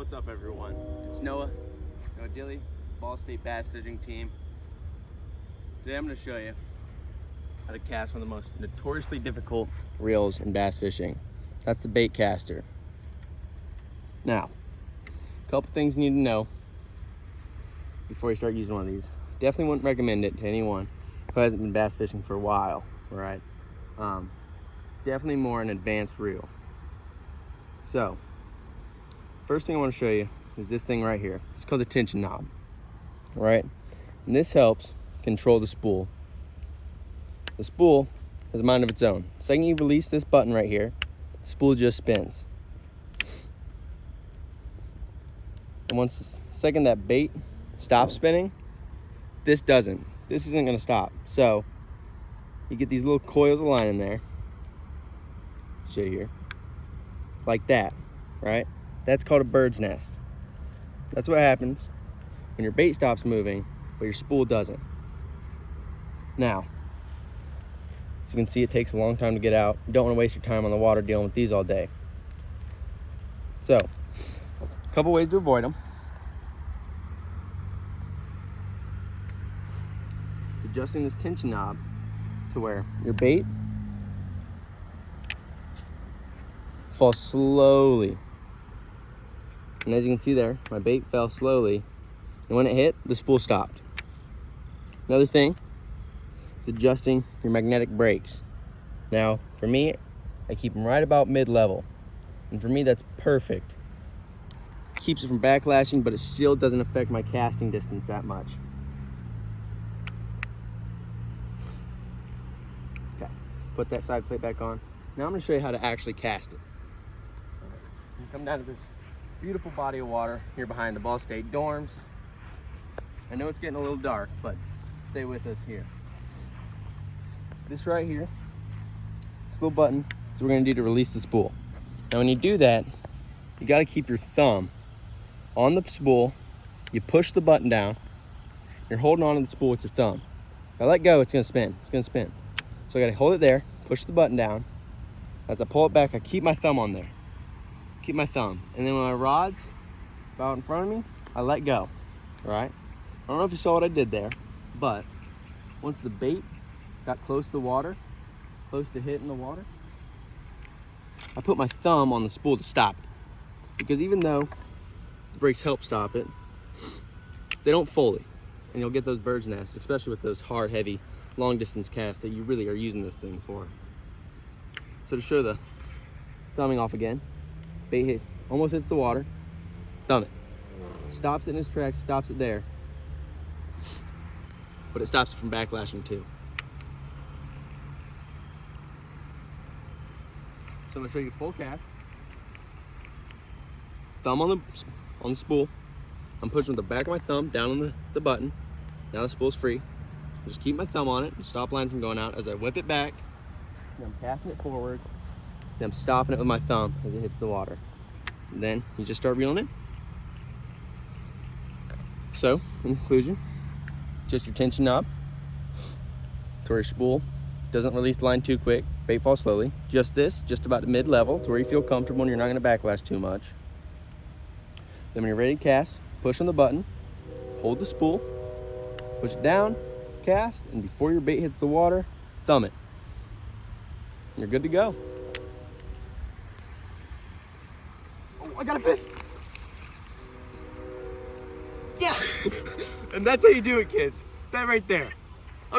What's up, everyone? It's Noah Dilly, Ball State Bass Fishing Team. Today I'm going to show you how to cast one of the most notoriously difficult reels in bass fishing. That's the bait caster. Now, a couple things you need to know before you start using one of these. Definitely wouldn't recommend it to anyone who hasn't been bass fishing for a while, right? Definitely more an advanced reel. So, first thing I want to show you is this thing right here. It's called the tension knob, right? And this helps control the spool. The spool has a mind of its own. The second you release this button right here, the spool just spins. And once the second that bait stops spinning, this doesn't. This isn't going to stop. So you get these little coils of line in there. Show you here, like that, right? That's called a bird's nest. That's what happens when your bait stops moving, but your spool doesn't. Now, as you can see, it takes a long time to get out. You don't want to waste your time on the water dealing with these all day. So, a couple ways to avoid them. It's adjusting this tension knob to where your bait falls slowly. And as you can see there, my bait fell slowly. And when it hit, the spool stopped. Another thing is adjusting your magnetic brakes. Now, for me, I keep them right about mid-level. And for me, that's perfect. Keeps it from backlashing, but it still doesn't affect my casting distance that much. Okay, put that side plate back on. Now I'm gonna show you how to actually cast it. You come down to this beautiful body of water here behind the Ball State dorms. I know it's getting a little dark, but stay with us here. This right here, this little button is what we're gonna do to release the spool. Now when you do that, you gotta keep your thumb on the spool. You push the button down. You're holding on to the spool with your thumb. If I let go, it's gonna spin. It's gonna spin. So I gotta hold it there, push the button down. As I pull it back, I keep my thumb on there. Keep my thumb. And then when my rod's about in front of me, I let go, all right? I don't know if you saw what I did there, but once the bait got close to the water, close to hitting the water, I put my thumb on the spool to stop it. Because even though the brakes help stop it, they don't fully. And you'll get those bird's nests, especially with those hard, heavy, long distance casts that you really are using this thing for. So to show the thumbing off again, bait hit, almost hits the water, thumb it. Stops it in its tracks, stops it there. But it stops it from backlashing too. So I'm gonna show you full cast. Thumb on the spool. I'm pushing with the back of my thumb down on the button. Now the spool's free. Just keep my thumb on it and stop line from going out as I whip it back. And I'm casting it forward. Then I'm stopping it with my thumb as it hits the water. And then you just start reeling it. So, in conclusion, just your tension knob to where your spool doesn't release the line too quick, bait falls slowly. Just this, just about the mid-level to where you feel comfortable and you're not gonna backlash too much. Then when you're ready to cast, push on the button, hold the spool, push it down, cast, and before your bait hits the water, thumb it. You're good to go. Oh, I got a fish. Yeah. And that's how you do it, kids. That right there.